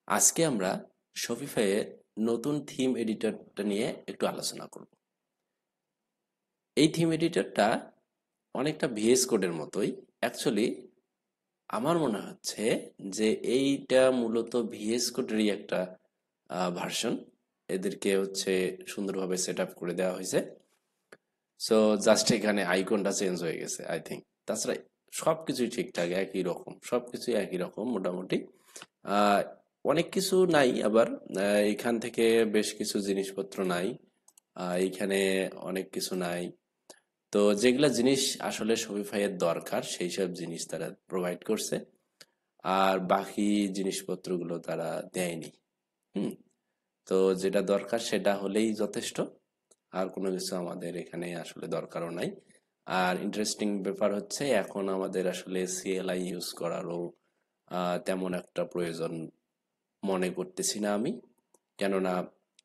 আজকে আমরা শপিফাইয়ের নতুন থিম এডিটরটা নিয়ে একটু আলোচনা করব। এই থিম এডিটরটা অনেকটা ভিএস কোডের মতোই। অ্যাকচুয়ালি আমার মনে হচ্ছে যে এইটা মূলত ভিএস কোডেরই একটা ভার্সন। এদেরকে হচ্ছে সুন্দরভাবে সেট আপ করে দেওয়া হয়েছে। সো জাস্ট এখানে আইকনটা চেঞ্জ হয়ে গেছে আই থিঙ্ক। তাছাড়া সবকিছুই ঠিকঠাক, একই রকম, সবকিছুই একই রকম মোটামুটি। আহ, অনেক কিছু নাই আবার। এখান থেকে বেশ কিছু জিনিসপত্র নাই। এইখানে অনেক কিছু নাই। তো যেগুলা জিনিস আসলে শপিফাই এর দরকার সেই সব জিনিস তারা প্রোভাইড করছে। আর বাকি জিনিসপত্রগুলো তারা দেয়নি। হুম। তো যেটা দরকার সেটা হলেই যথেষ্ট। আর কোনো কিছু আমাদের এখানে আসলে দরকারও নাই। আর ইন্টারেস্টিং ব্যাপার হচ্ছে এখন আমাদের আসলে সিএলআই ইউজ করারও তেমন একটা প্রয়োজন মনে করতেছি না আমি। কেননা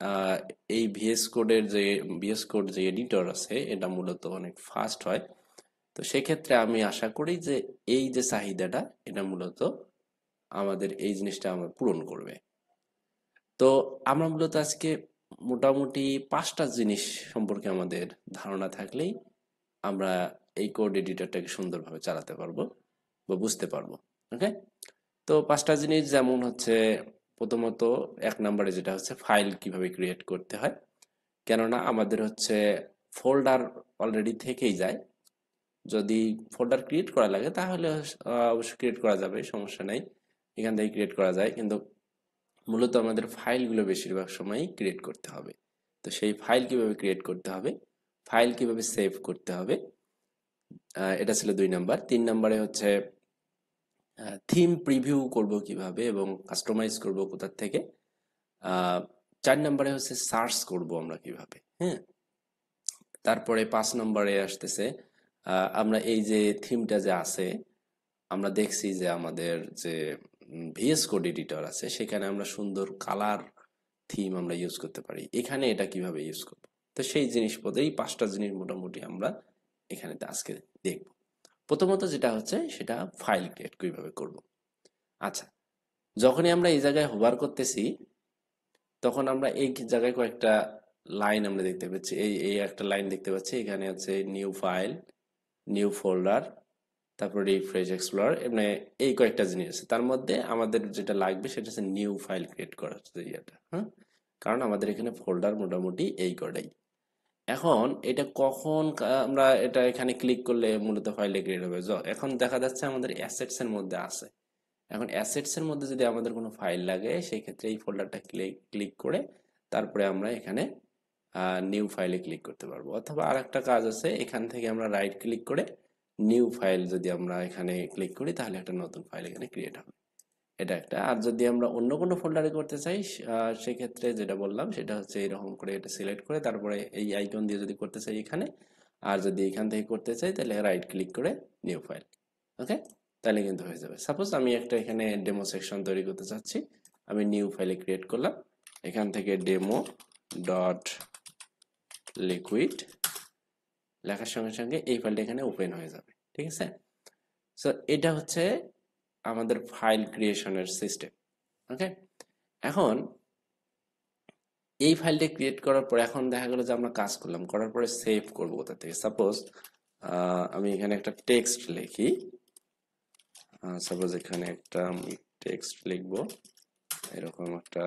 আহ, এই ভিএস কোড যে এডিটর আছে এটা মূলত অনেক ফাস্ট হয়। তো সেক্ষেত্রে আমি আশা করি যে এই যে চাহিদাটা এটা মূলত আমাদের এই জিনিসটা আমরা পূরণ করবে। তো আমরা মূলত আজকে মোটামুটি 5টা জিনিস সম্পর্কে আমাদের ধারণা থাকলেই আমরা এই কোড এডিটরটাকে সুন্দরভাবে চালাতে পারবো বা বুঝতে পারবো। ওকে। তো 5টা জিনিস যেমন হচ্ছে, প্রথমত 1 নম্বরে যেটা হচ্ছে ফাইল কিভাবে ক্রিয়েট করতে হয়। কেননা আমাদের হচ্ছে ফোল্ডার অলরেডি থেকেই যায়। যদি ফোল্ডার ক্রিয়েট করা লাগে তাহলে অবশ্যই ক্রিয়েট করা যাবে, সমস্যা নেই। এখান থেকে ক্রিয়েট করা যায়, কিন্তু মূলত আমাদের ফাইলগুলো বেশিরভাগ সময়ই ক্রিয়েট করতে হবে। তো সেই ফাইল কিভাবে ক্রিয়েট করতে হবে, ফাইল কিভাবে সেভ করতে হবে, এটা ছিল 2 নম্বর। 3 নম্বরে হচ্ছে থিম প্রিভিউ করব কিভাবে এবং কাস্টমাইজ করব কোথা থেকে। আহ 4 নম্বরে হচ্ছে সার্চ করব আমরা কিভাবে। হ্যাঁ। তারপরে 5 নম্বরে আসতেছে আমরা এই যে থিমটা যে আছে, আমরা দেখছি যে আমাদের যে ভিএস কোড এডিটর আছে সেখানে আমরা সুন্দর কালার থিম আমরা ইউজ করতে পারি। এখানে এটা কিভাবে ইউজ করব। তো সেই জিনিসপত্র, এই 5টা জিনিস মোটামুটি আমরা এখানে আজকে দেখব। প্রথমত যেটা হচ্ছে সেটা ফাইল ক্রিয়েট কিভাবে করব। আচ্ছা, যখনই আমরা এই জায়গায় হোভার করতেছি তখন আমরা এই জায়গায় কয়েকটা লাইন আমরা দেখতে পাচ্ছি। এই এই একটা লাইন দেখতে পাচ্ছি, এখানে আছে নিউ ফাইল, নিউ ফোল্ডার, তারপর রিফ্রেশ এক্সপ্লোর, মানে এই কয়েকটা জিনিস আছে। তার মধ্যে আমাদের যেটা লাগবে সেটা হচ্ছে নিউ ফাইল ক্রিয়েট করা হচ্ছে ইয়েটা। হ্যাঁ। কারণ আমাদের এখানে ফোল্ডার মোটামুটি এই কটাই। এখন এটা কখন আমরা এটা এখানে ক্লিক করলে মূলত ফাইলটা ক্রিয়েট হবে, এখন দেখা যাচ্ছে আমাদের অ্যাসেটস এর মধ্যে আছে। এখন অ্যাসেটস এর মধ্যে যদি আমাদের কোনো ফাইল লাগে সেই ক্ষেত্রে এই ফোল্ডারটা ক্লিক ক্লিক করে তারপরে আমরা এখানে নিউ ফাইলে ক্লিক করতে পারবো। অথবা আরেকটা কাজ আছে, এখান থেকে আমরা রাইট ক্লিক করে নিউ ফাইল যদি আমরা এখানে ক্লিক করি তাহলে একটা নতুন ফাইল এখানে ক্রিয়েট হবে। এটা একটা। আর যদি আমরা অন্য কোনো ফোল্ডারে করতে চাই সেক্ষেত্রে যেটা বললাম সেটা হচ্ছে এরকম করে এটা সিলেক্ট করে তারপরে এই আইকন দিয়ে যদি করতে চাই এখানে, আর যদি এখান থেকে করতে চাই তাহলে রাইট ক্লিক করে নিউ ফাইল। ওকে। তাহলে কিন্তু হয়ে যাবে। সাপোজ আমি একটা এখানে ডেমো সেকশন তৈরি করতে চাচ্ছি, আমি নিউ ফাইলে ক্রিয়েট করলাম। এখান থেকে ডেমো ডট লিকুইড লেখার সঙ্গে সঙ্গে এই ফাইলটা এখানে ওপেন হয়ে যাবে। ঠিক আছে। সো এটা হচ্ছে আমাদের ফাইল ক্রিয়েশনের সিস্টেম। ওকে। এখন এই ফাইলটা ক্রিয়েট করার পর এখন দেখা গেল যে আমরা কাজ করলাম, করার পরে সেভ করবো কোথা থেকে। সাপোজ আমি এখানে একটা টেক্সট লিখি। সাপোজ এখানে একটা আমি টেক্সট লিখবো এরকম একটা।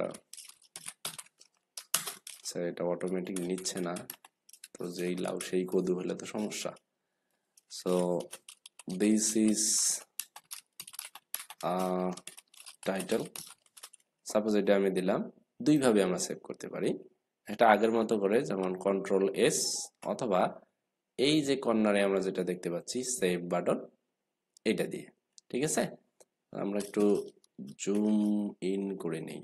স্যার এটা অটোমেটিক নিচ্ছে না, তো যেই লাউ সেই কদু হলে তো সমস্যা। So this is title. Suppose এটা আমি দিলাম। দুইভাবে আমরা সেভ করতে পারি। এটা আগের মতো করে, যেমন কন্ট্রোল এস, অথবা এই যে কর্নারে আমরা যেটা দেখতে পাচ্ছি সেভ বাটন, এটা দিয়ে। ঠিক আছে। আমরা একটু জুম ইন করে নেই,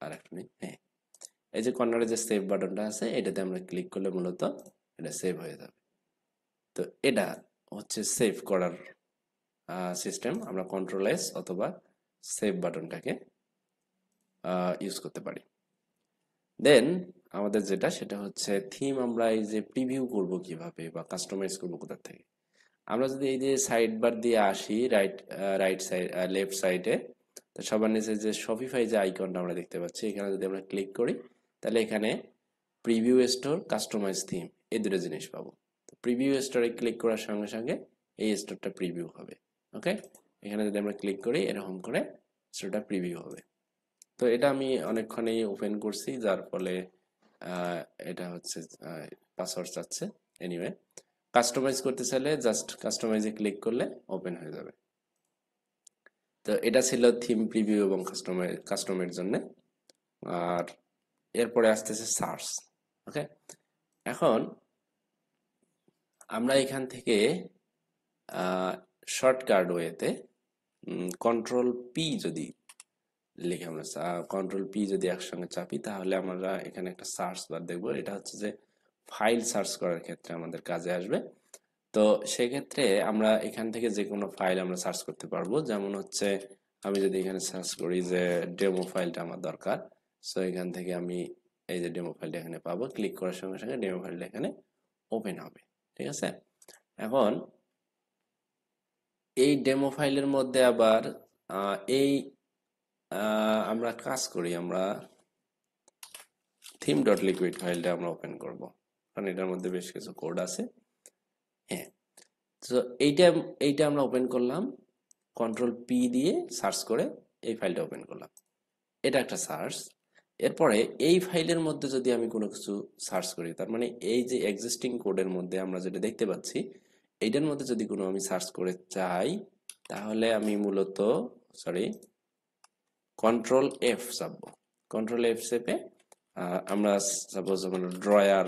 আর একটা নেই। হ্যাঁ, এই যে কর্নারে যে সেভ বাটনটা আছে এটাতে আমরা ক্লিক করলে মূলত এটা সেভ হয়ে যাবে। তো এটা হচ্ছে সেভ করার সিস্টেম। আমরা কন্ট্রোল এস অথবা সেভ বাটনটাকে ইউজ করতে পারি। দেন আমাদের যেটা সেটা হচ্ছে থিম আমরা এই যে প্রিভিউ করব কিভাবে বা কাস্টমাইজ করব কোথা থেকে। আমরা যদি এই যে সাইড বার দিয়ে আসি রাইট সাইড লেফট সাইডে, তো সবার নিচে যে শপিফাই যে আইকনটা আমরা দেখতে পাচ্ছি, এখানে যদি আমরা ক্লিক করি তাহলে এখানে প্রিভিউ স্টোর, কাস্টমাইজ থিম, এই দুটো জিনিস পাবো। তো প্রিভিউ স্টোরে ক্লিক করার সঙ্গে সঙ্গে এই স্টোরটা প্রিভিউ হবে। ওকে, এখানে যদি আমরা ক্লিক করি এরকম করে স্টোরটা প্রিভিউ হবে। তো এটা আমি অনেকক্ষণই ওপেন করছি, যার ফলে আহ, এটা হচ্ছে পাসওয়ার্ড চাচ্ছে। এনিওয়ে, কাস্টমাইজ করতে চাইলে জাস্ট কাস্টমাইজে ক্লিক করলে ওপেন হয়ে যাবে। তো এটা ছিল থিম প্রিভিউ এবং কাস্টমের জন্য। আর এরপরে আসতেছে সার্চ। ওকে, এখন আমরা এখান থেকে শর্টকাট ওয়েতে কন্ট্রোল পি যদি লিখে আমরা কন্ট্রোল পি যদি একসঙ্গে চাপি তাহলে আমরা এখানে একটা সার্চ বার দেখবো। এটা হচ্ছে যে ফাইল সার্চ করার ক্ষেত্রে আমাদের কাজে আসবে। তো সেক্ষেত্রে আমরা এখান থেকে যে কোনো ফাইল আমরা সার্চ করতে পারবো। যেমন হচ্ছে আমি যদি এখানে সার্চ করি যে ডেমো ফাইলটা আমার দরকার, সো এখান থেকে আমি এই যে ডেমো ফাইলটা এখানে পাবো, ক্লিক করার সঙ্গে সঙ্গে ডেমো ফাইলটা এখানে ওপেন হবে। ঠিক আছে, এখন এই ডেমো ফাইলের মধ্যে আবার এই আমরা কাজ করি, আমরা থিম ডট লিকুইড ফাইলটা আমরা ওপেন করব, কারণ এটার মধ্যে বেশ কিছু কোড আছে। হ্যাঁ, তো এইটা এইটা আমরা ওপেন করলাম, কন্ট্রোল পি দিয়ে সার্চ করে এই ফাইলটা ওপেন করলাম। এটা একটা সার্চ। এরপরে এই ফাইলের মধ্যে যদি আমি কোনো কিছু সার্চ করি, তার মানে এই যে এক্সিস্টিং কোডের মধ্যে আমরা যেটা দেখতে পাচ্ছি এইটার মধ্যে যদি কোনো আমি সার্চ করে চাই, তাহলে আমি মূলত কন্ট্রোল এফ চাপবো। কন্ট্রোল এফ চেপে আমরা সাপোজ আমরা ড্রয়ার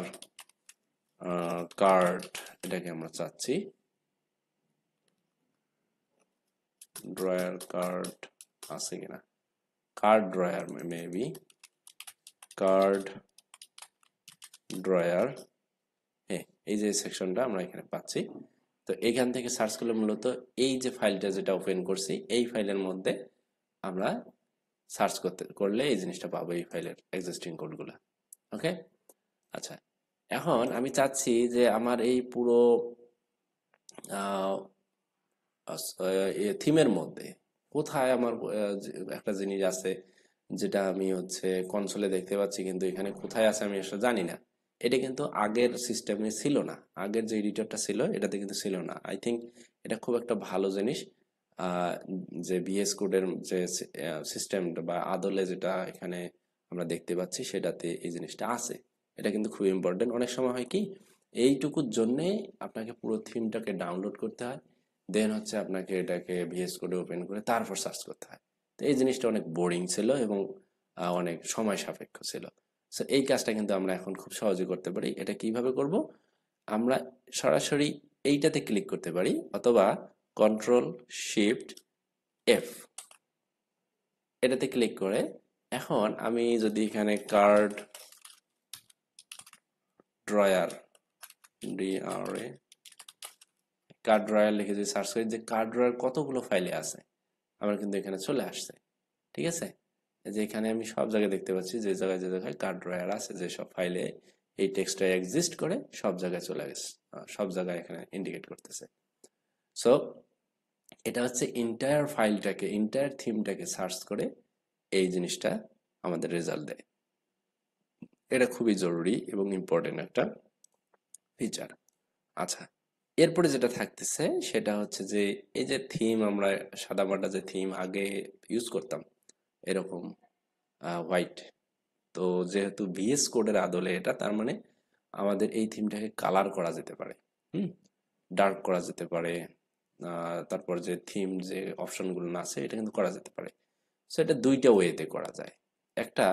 কার্ড এটাকে আমরা চাচ্ছি, ড্রয়ার কার্ড আছে কিনা, card drawer maybe, card drawer, হ্যাঁ এই যে সেকশনটা আমরা এখানে পাচ্ছি। তো এখান থেকে সার্চ করলে মূলত এই যে ফাইলটা যেটা ওপেন করছি এই ফাইলের মধ্যে আমরা সার্চ করলে এই জিনিসটা পাবো, এই ফাইলের এক্সিস্টিং কোডগুলো। ওকে, আচ্ছা, এখন আমি চাচ্ছি যে আমার এই পুরো থিমের মধ্যে কোথায় আমার একটা জিনিস আছে যেটা আমি হচ্ছে কনসোলে দেখতে পাচ্ছি, কিন্তু এখানে কোথায় আছে আমি আসলে জানি না। এটা কিন্তু আগের সিস্টেমে ছিল না, আগের যে এডিটরটা ছিল এটাতে কিন্তু ছিল না। আই থিঙ্ক এটা খুব একটা ভালো জিনিস, যে ভিএস কোডের যে সিস্টেমটা বা আদলে যেটা এখানে আমরা দেখতে পাচ্ছি সেটাতে এই জিনিসটা আছে। এটা কিন্তু খুব ইম্পর্টেন্ট। অনেক সময় হয় কি, এইটুকুর জন্যে আপনাকে পুরো থিমটাকে ডাউনলোড করতে হয়, দেন হচ্ছে আপনাকে এটাকে ভিএস কোডে ওপেন করে তারপর সার্চ করতে হয়। তো এই জিনিসটা অনেক বোরিং ছিল এবং অনেক সময় সাপেক্ষ ছিল। সো এই কাজটা কিন্তু আমরা এখন খুব সহজে করতে পারি। এটা কিভাবে করব, আমরা সরাসরি এইটাতে ক্লিক করতে পারি অথবা কন্ট্রোল শিফট এফ এটাতে ক্লিক করে এখন আমি যদি এখানে card drawer DRA card drawer লিখে যদি সার্চ করি যে কার্ড ড্রয়ার কতগুলো ফাইলে আছে আমার কিন্তু এখানে চলে আসছে। ঠিক আছে, যে এখানে আমি সব জায়গায় দেখতে পাচ্ছি যে জায়গায় যে জায়গায় কার্ড ড্রয়ার আছে, যে সব ফাইলে এই টেক্সটটা এক্সিস্ট করে সব জায়গায় চলে গেছে, সব জায়গায় এখানে ইন্ডিকেট করতেছে। সো এটা হচ্ছে ইন্টায়ার ফাইলটাকে, ইন্টায়ার থিমটাকে সার্চ করে এই জিনিসটা আমাদের রেজাল্ট দেয়। এটা খুবই জরুরি এবং ইম্পর্টেন্ট একটা ফিচার। আচ্ছা, এরপরে যেটা থাকতেছে সেটা হচ্ছে যে এই যে থিম আমরা সাদামাটা যে থিম আগে ইউজ করতাম এরকম হোয়াইট, তো যেহেতু ভিএস কোডের আদলে এটা, তার মানে আমাদের এই থিমটাকে কালার করা যেতে পারে, ডার্ক করা যেতে পারে, তারপর যে থিম যে অপশনগুলো না আছে এটা কিন্তু করা যেতে পারে। সো এটা দুইটা ওয়েতে করা যায়। একটা,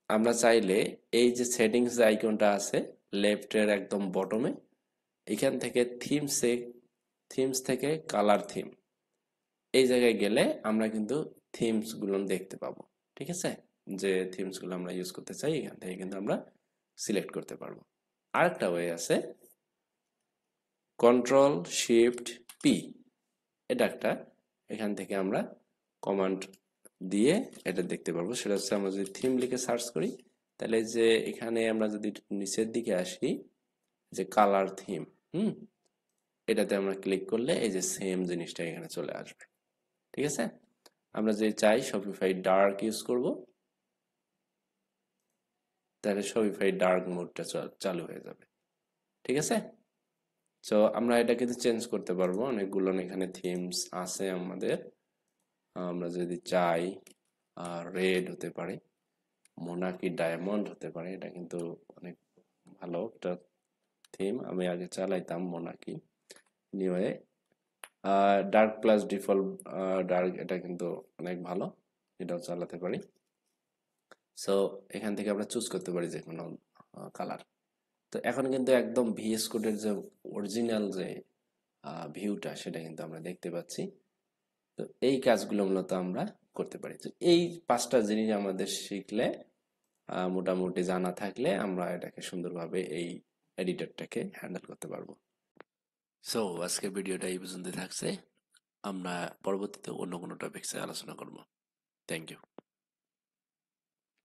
আমরা চাইলে এই যে সেটিংস আইকনটা আছে লেফটের একদম বটমে, এখান থেকে থিমস থেকে কালার থিম এই জায়গায় গেলে আমরা কিন্তু থিমস গুলো দেখতে পাবো। ঠিক আছে, যে থিমস গুলো আমরা ইউজ করতে চাই এখান থেকে কিন্তু আমরা সিলেক্ট করতে পারবো। আরেকটা ওয়ে আছে কন্ট্রোল শিফট পি, এটা একটা, এখান থেকে আমরা কমান্ড দিয়ে এটা দেখতে পারবো। সেটা হচ্ছে আমরা যদি থিম লিখে সার্চ করি তাহলে যে এখানে আমরা যদি নিচের দিকে আসি যে কালার থিম, এটাতে আমরা ক্লিক করলে এই যে সেম জিনিসটা এখানে চলে আসবে। ঠিক আছে, আমরা যে চাই শপিফাই ডার্ক ইউজ করব, তাহলে শপিফাই ডার্ক মোডটা চালু হয়ে যাবে। ঠিক আছে? সো আমরা এটা কিন্তু চেঞ্জ করতে পারবো, অনেকগুলো এখানে থিমস আছে আমাদের। আমরা যদি চাই রেড হতে পারে, মোনাকি ডায়মন্ড হতে পারে, এটা কিন্তু অনেক ভালো একটা থিম, আমি আগে চালাইতাম মোনাকি। নিয়ে ডার্ক প্লাস ডিফল্ট ডার্ক, এটা কিন্তু অনেক ভালো, এটাও চালাতে পারি। সো এখান থেকে আমরা চুজ করতে পারি যে কোনো কালার। তো এখন কিন্তু একদম ভিএস কোডের যে অরিজিনাল যে ভিউটা, সেটা কিন্তু আমরা দেখতে পাচ্ছি। তো এই কাজগুলো মূলত আমরা করতে পারি। তো এই 5টা জিনিস আমাদের শিখলে, মোটামুটি জানা থাকলে, আমরা এটাকে সুন্দরভাবে এই এডিটরটাকে হ্যান্ডেল করতে পারবো। সো আজকের ভিডিওটা এই পর্যন্ত থাকছে, আমরা পরবর্তীতে অন্য কোনো টপিকসে আলোচনা করব। Thank you.